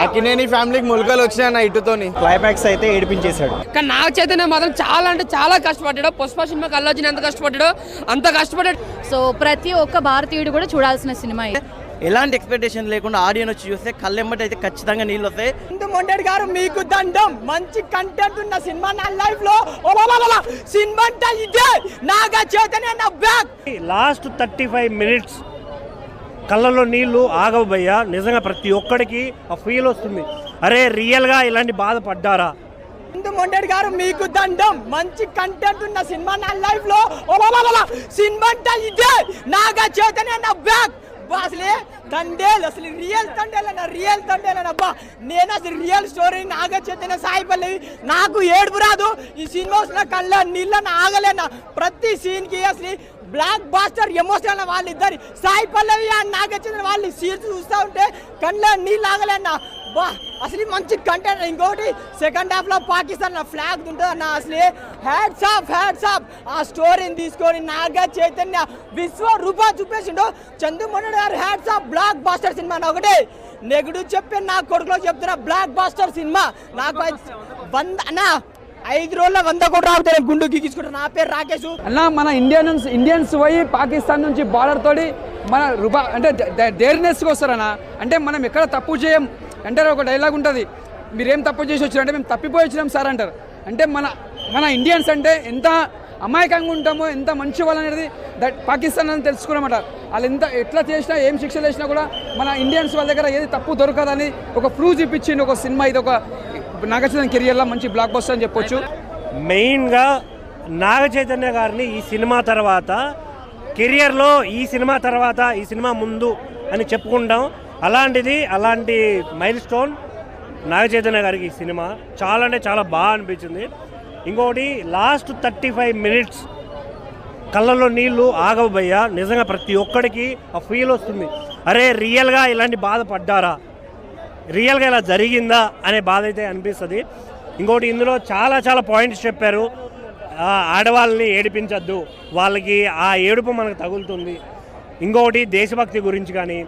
అక్కినేని ఫ్యామిలీకి ములకలు వచ్చాయన్న ఇటుతోని. క్లైమాక్స్ అయితే ఏడిపించేశాడు. కానీ నాగ చైతన్య మాత్రం చాలా అంటే చాలా కష్టపడ్డాడు. పుష్ప సినిమాకి అల్లు అర్జున్ ఎంత కష్టపడ్డాడో అంత కష్టపడ్డాడు. సో ప్రతి ఒక్క భారతీయుడు కూడా చూడాల్సిన సినిమా ఇది. ఎలాంటి ఎక్స్పెక్టేషన్ లేకుండా ఆడియన్స్ వచ్చి చూస్తే కళ్ళెమ్మటి అయితే ఖచ్చితంగా నీళ్ళు వస్తాయి. మొండేడు గారు మీకు దండం, మంచి కంటెంట్ ఉన్న సినిమా నా లైఫ్ లో సినిమా అంటే ఇదే నాగ చైతన్య నా బ్యాక్. లాస్ట్ 35 minutes కళ్ళల్లో నీళ్లు ఆగవు భయ్యా. నిజంగా ప్రతి ఒక్కడికి ఆ ఫీల్ వస్తుంది, అరే రియల్గా ఇలాంటి బాధపడ్డారా. మొండేడు గారు మీకు దండం, మంచి కంటెంట్ ఉన్న సినిమా నా లైఫ్ లో సినిమా అంటే ఇదే నాగ చైతన్య నా బ్యాక్. అసలే తండేల్, అసలు రియల్ తండేల్ అన్న, రియల్ తండేల్ అన్న. అబ్బా నేను అసలు రియల్ స్టోరీ నాగ చైతన్య సాయి పల్లవి. నాకు ఏడుపు రాదు ఈ సినిమా వస్తున్న కళ్ళ నీళ్ళని ఆగలేనా. ప్రతి సీన్ కి అసలు బ్లాక్ బాస్టర్ ఎమోషనల్ వాళ్ళిద్దరి సాయి పల్లవి అండ్ నాగ చైతన్య వాళ్ళు సీన్స్ చూస్తూ ఉంటే కళ్ళ నీళ్ళు ఆగలేనా. బా అసలు మంచి కంటెంట్. ఇంకోటి సెకండ్ హాఫ్ లో పాకిస్తాన్ ఫ్లాగ్ ఉంటుంది అన్న. అసలు హ్యాట్స్ ఆఫ్ ఆ స్టోరీని తీసుకొని నాగ చైతన్య విశ్వరూప చూపేసిండు. చంద్రమోహన్ గారు hats off. Blockbuster cinema ఒకటే నెగిటివ్ చెప్పి నా కొడుకులో చెప్తున్నా. బ్లాక్ బాస్టర్ సినిమా నాకు 5 రోజుల 100 కోట్లు రావుతాయి. గుండు గీకించుకుంటా. నా పేరు రాకేష్ అన్న. మన ఇండియన్స్ పోయి పాకిస్తాన్ నుంచి బార్డర్ తోటి మన అంటే డేర్నెస్కి వస్తారన్న. అంటే మనం ఎక్కడ తప్పు చేయం అంటారు. ఒక డైలాగ్ ఉంటుంది, మీరేం తప్పు చేసి వచ్చారు అంటే మేము తప్పిపోయి వచ్చినాం సార్ అంటారు. అంటే మన ఇండియన్స్ అంటే ఎంత అమాయకంగా ఉంటామో, ఎంత మంచి వాళ్ళు అనేది పాకిస్తాన్ అని తెలుసుకున్నామట. వాళ్ళు ఎట్లా చేసినా, ఏం శిక్షలు వేసినా కూడా మన ఇండియన్స్ వాళ్ళ దగ్గర ఏది తప్పు దొరకదని ఒక ప్రూవ్ చూపించింది ఒక సినిమా. ఇది ఒక నాగ చైతన్య కెరియర్లో మంచి బ్లాక్ బస్టర్ అని చెప్పొచ్చు. మెయిన్గా నాగ చైతన్య గారిని ఈ సినిమా తర్వాత కెరియర్లో ఈ సినిమా తర్వాత ఈ సినిమా ముందు అని చెప్పుకుంటాం. అలాంటి మైల్ స్టోన్ నాగ చైతన్య గారికి ఈ సినిమా చాలా అంటే చాలా బాగా అనిపించింది. ఇంకొకటి లాస్ట్ 35 minutes కళ్ళల్లో నీళ్లు ఆగవు భయ్యా. నిజంగా ప్రతి ఒక్కడికి ఆ ఫీల్ వస్తుంది, అరే రియల్గా ఇలాంటి బాధపడ్డారా, రియల్గా ఇలా జరిగిందా అనే బాధ అయితే అనిపిస్తుంది. ఇంకోటి ఇందులో చాలా పాయింట్స్ చెప్పారు. ఆడవాళ్ళని ఏడిపించద్దు, వాళ్ళకి ఆ ఏడుపు మనకు తగులుతుంది. ఇంకొకటి దేశభక్తి గురించి కానీ,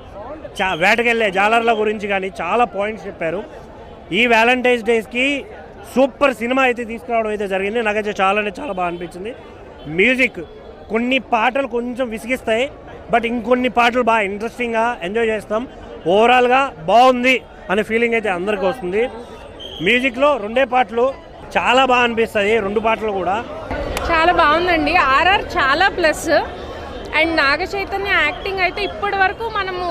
వేటకెళ్ళే జాలర్ల గురించి కానీ చాలా పాయింట్స్ చెప్పారు. ఈ వ్యాలంటైన్స్ డేస్కి సూపర్ సినిమా అయితే తీసుకురావడం అయితే జరిగింది. నాకైతే చాలా అంటే చాలా బాగా అనిపించింది. మ్యూజిక్, కొన్ని పాటలు కొంచెం విసిగిస్తాయి, బట్ ఇంకొన్ని పాటలు బాగా ఇంట్రెస్టింగ్గా ఎంజాయ్ చేస్తాం. ఓవరాల్గా బాగుంది అనే ఫీలింగ్ అయితే అందరికీ వస్తుంది. మ్యూజిక్లో 2 పాటలు చాలా బాగా అనిపిస్తాయి. 2 పాటలు కూడా చాలా బాగుందండి. ఆర్ఆర్ చాలా plus. And Naga Chaitanya acting అయితే ఇప్పటి వరకు మనము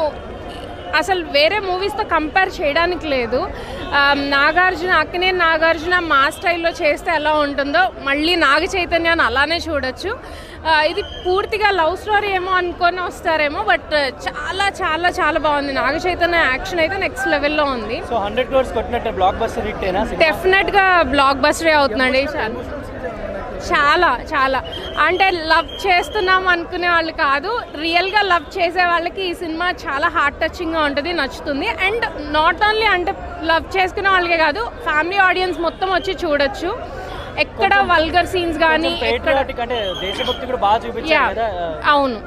అసలు వేరే మూవీస్తో కంపేర్ చేయడానికి లేదు. అక్కినేని నాగార్జున మా స్టైల్లో చేస్తే ఎలా ఉంటుందో మళ్ళీ నాగ చైతన్యాన్ని అలానే చూడొచ్చు. ఇది పూర్తిగా లవ్ స్టోరీ ఏమో అనుకొని వస్తారేమో, బట్ చాలా బాగుంది. నాగ చైతన్య యాక్షన్ అయితే నెక్స్ట్ లెవెల్లో ఉంది. సో 100 crores కొట్టినట్టే బ్లాక్ బస్టర్ హిట్ అయినా డెఫినెట్గా బ్లాక్ బస్టరే అవుతుందండి. చాలా అంటే లవ్ చేస్తున్నాం అనుకునే వాళ్ళు కాదు, రియల్గా లవ్ చేసే వాళ్ళకి ఈ సినిమా చాలా హార్ట్ టచింగ్గా ఉంటుంది, నచ్చుతుంది. అండ్ నాట్ ఓన్లీ అంటే లవ్ చేసుకునే వాళ్ళకే కాదు, ఫ్యామిలీ ఆడియన్స్ మొత్తం వచ్చి చూడొచ్చు. ఎక్కడ వల్గర్ సీన్స్ కానీ అవును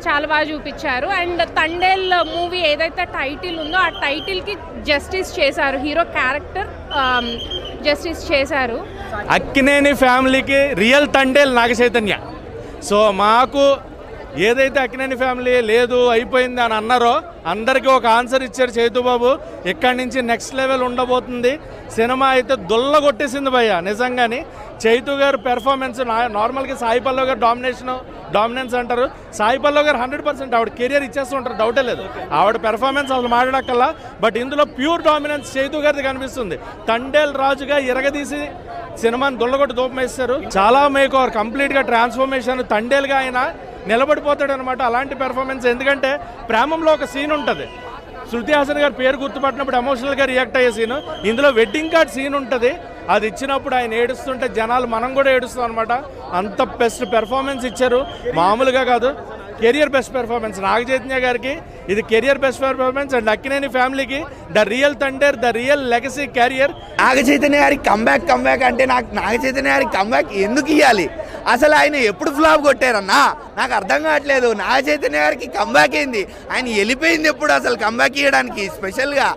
చాలా బాగా చూపించారు. అండ్ తండేల్ మూవీ ఏదైతే టైటిల్ ఉందో ఆ టైటిల్కి జస్టిస్ చేశారు. హీరో క్యారెక్టర్ జస్టిస్ చేశారు. అక్కినేని ఫ్యామిలీకి రియల్ తండేల్ నాగ చైతన్య. సో మాకు ఏదైతే అక్కినేని ఫ్యామిలీ లేదు అయిపోయింది అని అన్నారో అందరికీ ఒక ఆన్సర్ ఇచ్చారు చైతుబాబు. ఇక్కడి నుంచి నెక్స్ట్ లెవెల్ ఉండబోతుంది. సినిమా అయితే దుల్ల కొట్టేసింది భయ్య నిజంగాని. చైతు గారు పెర్ఫార్మెన్స్ నార్మల్గా సాయి పల్లవి గారు డామినెన్స్ అంటారు. సాయి పల్లవి గారు 100% ఆవిడ కెరియర్ ఇచ్చేస్తూ ఉంటారు, డౌటే లేదు. ఆవిడ పెర్ఫార్మెన్స్ అసలు మాట్లాడక్కల్లా. బట్ ఇందులో ప్యూర్ డామినెన్స్ చైతు గారిది కనిపిస్తుంది. తండేల్ రాజుగా ఇరగదీసి సినిమాని దుల్లగొట్టి దూపం వేస్తారు. చాలా మేక్ ఓవర్, కంప్లీట్గా ట్రాన్స్ఫర్మేషన్. తండేల్గా ఆయన నిలబడిపోతాడు అనమాట. అలాంటి పెర్ఫార్మెన్స్. ఎందుకంటే ప్రేమంలో ఒక సీన్ ఉంటుంది, శృతి హాసన్ గారి పేరు గుర్తుపట్టినప్పుడు ఎమోషనల్గా రియాక్ట్ అయ్యే సీను. ఇందులో వెడ్డింగ్ కార్డ్ సీన్ ఉంటుంది, అది ఇచ్చినప్పుడు ఆయన ఏడుస్తుంటే జనాలు మనం కూడా ఏడుస్తాం అనమాట. అంత బెస్ట్ పెర్ఫార్మెన్స్ ఇచ్చారు, మామూలుగా కాదు. Career best performance Naga Chaitanya గారికి. ఇది career best performance. And Akkineni ఫ్యామిలీకి the real thunder, the real legacy carrier. Naga Chaitanya గారికి కంబ్యాక్ అంటే నాకు నాగ చైతన్య గారికి కంబ్యాక్ ఎందుకు ఇవ్వాలి? అసలు ఆయన ఎప్పుడు ఫ్లాప్ కొట్టారన్నా నాకు అర్థం కావట్లేదు. నాగ చైతన్య గారికి కంబ్యాక్ అయింది, ఆయన వెళ్ళిపోయింది ఎప్పుడు అసలు కంబ్యాక్ ఇవ్వడానికి? స్పెషల్గా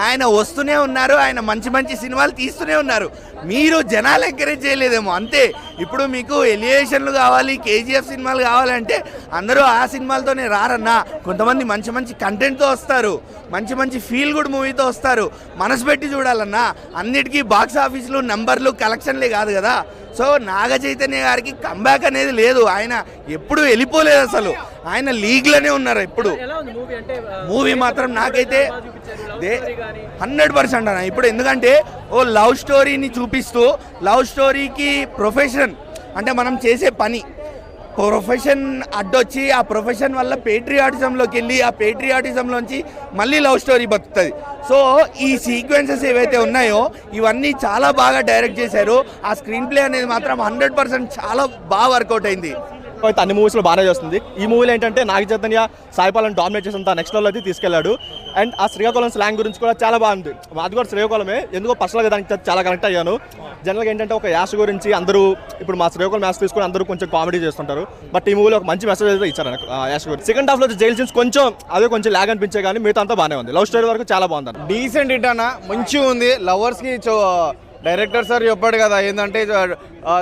ఆయన వస్తూనే ఉన్నారు, ఆయన మంచి మంచి సినిమాలు తీస్తూనే ఉన్నారు. మీరు జనాలు ఎంకరేజ్ చేయలేదేమో అంతే. ఇప్పుడు మీకు ఎలియేషన్లు కావాలి, కేజీఎఫ్ సినిమాలు కావాలంటే అందరూ ఆ సినిమాలతోనే రారన్నా. కొంతమంది మంచి మంచి కంటెంట్తో వస్తారు, మంచి మంచి ఫీల్ గుడ్ మూవీతో వస్తారు. మనసు పెట్టి చూడాలన్నా. అన్నిటికీ బాక్స్ ఆఫీసులు నంబర్లు కలెక్షన్లే కాదు కదా. సో నాగ చైతన్య గారికి కంబ్యాక్ అనేది లేదు, ఆయన ఎప్పుడు వెళ్ళిపోలేదు, అసలు ఆయన లీగ్లోనే ఉన్నారు ఎప్పుడు. మూవీ మాత్రం నాకైతే 100% అన్న. ఇప్పుడు ఎందుకంటే ఓ లవ్ స్టోరీని చూపిస్తూ, లవ్ స్టోరీకి ప్రొఫెషన్ అంటే మనం చేసే పని, ప్రొఫెషన్ అడ్డొచ్చి ఆ ప్రొఫెషన్ వల్ల పేట్రియాటిజంలోకి వెళ్ళి ఆ పేట్రియాటిజంలోంచి మళ్ళీ లవ్ స్టోరీ బతుకుతుంది. సో ఈ సీక్వెన్సెస్ ఏవైతే ఉన్నాయో ఇవన్నీ చాలా బాగా డైరెక్ట్ చేశారు. ఆ స్క్రీన్ ప్లే అనేది మాత్రం 100% చాలా బాగా వర్కౌట్ అయింది. అయితే అన్ని మూవీస్లో బాగానే చేస్తుంది. ఈ మూవీలో ఏంటంటే నాగ చైతన్య సాయిపాలను డామినేట్ చేసినంత నెక్స్ట్ లెవెల్ అయితే తీసుకెళ్లాడు. అండ్ ఆ శ్రీకాకుళం స్లాంగ్ గురించి కూడా చాలా బాగుంది. అది కూడా శ్రీకాకుళమే, ఎందుకో పర్సనల్గా దానికి చాలా కనెక్ట్ అయ్యాను. జనరల్గా ఏంటంటే ఒక యాష గురించి అందరూ ఇప్పుడు మా శ్రీకాకుళం యాష తీసుకొని అందరూ కొంచెం కామెడీ చేస్తుంటారు. బట్ ఈ మూవీలో ఒక మంచి మెసేజ్ అయితే ఇచ్చారు యాష గురించి. సెకండ్ హాఫ్లో జైల్ సీన్స్ కొంచెం అదే కొంచెం లాగ్ అనిపించే కానీ మిగతా అంతా బాగానే ఉంది. లవ్ స్టోరీ వరకు చాలా బాగుంది. డీసెంట్ హిట్ అన్న, మంచిగా ఉంది. లవర్స్కి డైరెక్టర్ సార్ చెప్పాడు కదా ఏంటంటే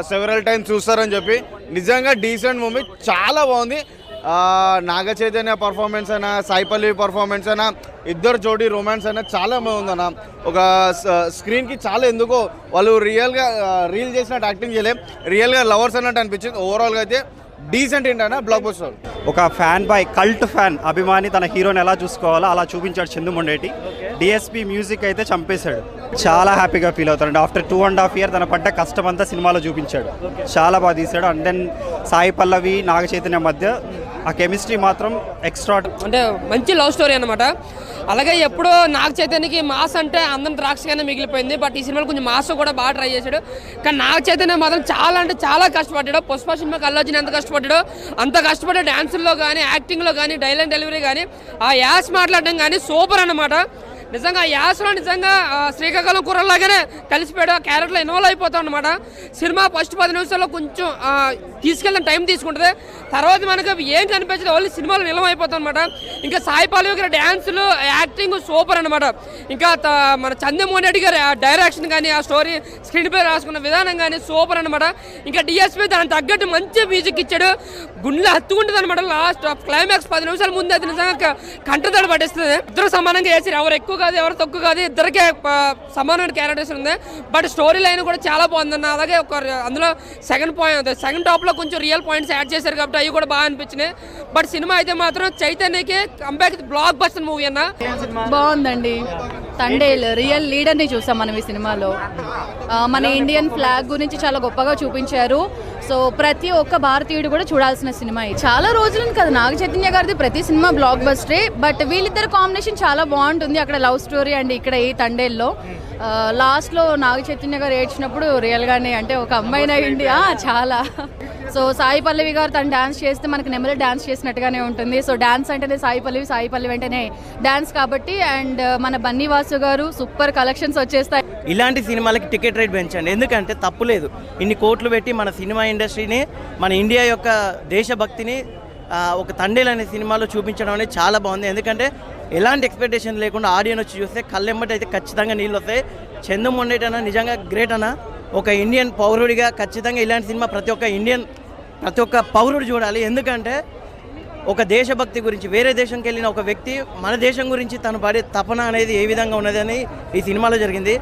సెవెరల్ టైమ్స్ చూస్తారని చెప్పి. నిజంగా డీసెంట్ మూవీ, చాలా బాగుంది. నాగ చైతన్య పర్ఫార్మెన్స్ అయినా, సాయిపల్లి పర్ఫార్మెన్స్ అయినా, ఇద్దరు జోడీ రొమాన్స్ అయినా చాలా బాగుందన్న. ఒక స్క్రీన్కి చాలా ఎందుకో వాళ్ళు రీల్ చేసినట్టు యాక్టింగ్ చేయలేం, రియల్గా లవర్స్ అన్నట్టు అనిపించింది. ఓవరాల్గా అయితే డీసెంట్ ఏంటన్నా బ్లాక్ బస్టర్. ఒక ఫ్యాన్ బాయ్, కల్ట్ ఫ్యాన్ అభిమాని తన హీరోని ఎలా చూసుకోవాలో అలా చూపించాడు చందు మొండేటి. డిఎస్పి మ్యూజిక్ అయితే చంపేశాడు. చాలా హ్యాపీగా ఫీల్ అవుతాడు. ఆఫ్టర్ 2.5 years తన పడ్డ కష్టం అంతా సినిమాలో చూపించాడు. చాలా బాగా తీశాడు. అండ్ దెన్ సాయి పల్లవి నాగ చైతన్య మధ్య ఆ కెమిస్ట్రీ మాత్రం ఎక్స్ట్రా. అంటే మంచి లవ్ స్టోరీ అనమాట. అలాగే ఎప్పుడో నాగ చైతన్యకి మాస్ అంటే అందరం ద్రాక్షగానే మిగిలిపోయింది. బట్ ఈ సినిమాలో కొంచెం మాస్ కూడా బాగా ట్రై చేశాడు. కానీ నాగ చైతన్య మాత్రం చాలా అంటే చాలా కష్టపడ్డాడు. పుష్ప సినిమాకి అల్లు అర్జున్ ఎంత కష్టపడ్డాడో అంత కష్టపడ్డాడు. డ్యాన్సుల్లో కానీ, యాక్టింగ్లో కానీ, డైలాగ్ డెలివరీ కానీ, ఆ యాస్ మాట్లాడడం కానీ సూపర్ అన్నమాట. నిజంగా ఆ యాసలో నిజంగా శ్రీకాకుళం కుర్రలాగానే కలిసిపోయాడు. ఆ క్యారెక్టర్లో ఇన్వాల్వ్ అయిపోతాం అనమాట. సినిమా ఫస్ట్ 10 నిమిషాల్లో కొంచెం తీసుకెళ్ళిన టైం తీసుకుంటుంది. తర్వాత మనకు ఏం కనిపించదు, ఓన్లీ సినిమాలో నిలవ అయిపోతాం అనమాట. ఇంకా సాయి పల్లవి గారి డ్యాన్సులు, యాక్టింగ్ సూపర్ అనమాట. ఇంకా మన చంద్రమోహన్ రెడ్డి గారి డైరెక్షన్ కానీ, ఆ స్టోరీ స్క్రీన్ పే రాసుకున్న విధానం కానీ సూపర్ అనమాట. ఇంకా డిఎస్పీ దానికి తగ్గట్టు మంచి మ్యూజిక్ ఇచ్చాడు. గుండెలు హత్తుకుంటుంది అనమాట. లాస్ట్ క్లైమాక్స్ 10 నిమిషాల ముందు అయితే నిజంగా కంటతడి పట్టేస్తుంది. ఇద్దరు సమానంగా వేసారు, ఎవరు ఎక్కువ కాదు, ఎవరు తక్కువ కాదు, ఇద్దరికే సమానమైన క్యారెక్టర్స్ ఉంది. బట్ స్టోరీ లైన్ కూడా చాలా బాగుందన్న. అలాగే ఒక అందులో సెకండ్ టాప్లో కొంచెం రియల్ పాయింట్స్ యాడ్ చేశారు కాబట్టి అవి కూడా బాగా అనిపించినాయి. బట్ సినిమా అయితే మాత్రం చైతన్యకి కంబ్యాక్ బ్లాక్ బస్టర్ మూవీ అన్న. బాగుందండి. తండేల్ రియల్ లీడర్ని చూసాం మనం ఈ సినిమాలో. మన ఇండియన్ ఫ్లాగ్ గురించి చాలా గొప్పగా చూపించారు. సో ప్రతి ఒక్క భారతీయుడు కూడా చూడాల్సిన సినిమా. చాలా రోజులను కదా నాగ చైతన్య గారిది ప్రతి సినిమా బ్లాక్ బస్టరే. బట్ వీళ్ళిద్దరు కాంబినేషన్ చాలా బాగుంటుంది. అక్కడ లవ్ స్టోరీ అండ్ ఇక్కడ ఈ తండేల్లో లాస్ట్లో నాగ చైతన్య గారు ఏడ్చినప్పుడు రియల్గానే అంటే ఒక అమ్మాయిని అయింది చాలా. సో సాయి పల్లవి గారు తను డాన్స్ చేస్తే మనకి నెమ్మది డాన్స్ చేసినట్టుగానే ఉంటుంది. సో డాన్స్ అంటేనే సాయి పల్లవి అంటేనే డాన్స్ కాబట్టి. అండ్ మన బన్నీవాసు గారు సూపర్ కలెక్షన్స్ వచ్చేస్తాయి. ఇలాంటి సినిమాలకి టికెట్ రేట్ పెంచండి, ఎందుకంటే తప్పులేదు. ఇన్ని కోట్లు పెట్టి మన సినిమా ఇండస్ట్రీని, మన ఇండియా యొక్క దేశభక్తిని ఒక తండేల్ అనే సినిమాలో చూపించడం అనేది చాలా బాగుంది. ఎందుకంటే ఎలాంటి ఎక్స్పెక్టేషన్ లేకుండా ఆడియన్స్ వచ్చి చూస్తే కళ్ళెమ్మటి అయితే ఖచ్చితంగా నీళ్ళు వస్తాయి. చందు మొండేటి అన్న నిజంగా గ్రేట్ అన్న. ఒక ఇండియన్ పౌరుడిగా ఖచ్చితంగా ఇలాంటి సినిమా ప్రతి ఒక్క పౌరుడు చూడాలి. ఎందుకంటే ఒక దేశభక్తి గురించి, వేరే దేశంకి వెళ్ళిన ఒక వ్యక్తి మన దేశం గురించి తను పడే తపన అనేది ఏ విధంగా ఉన్నది అని ఈ సినిమాలో జరిగింది.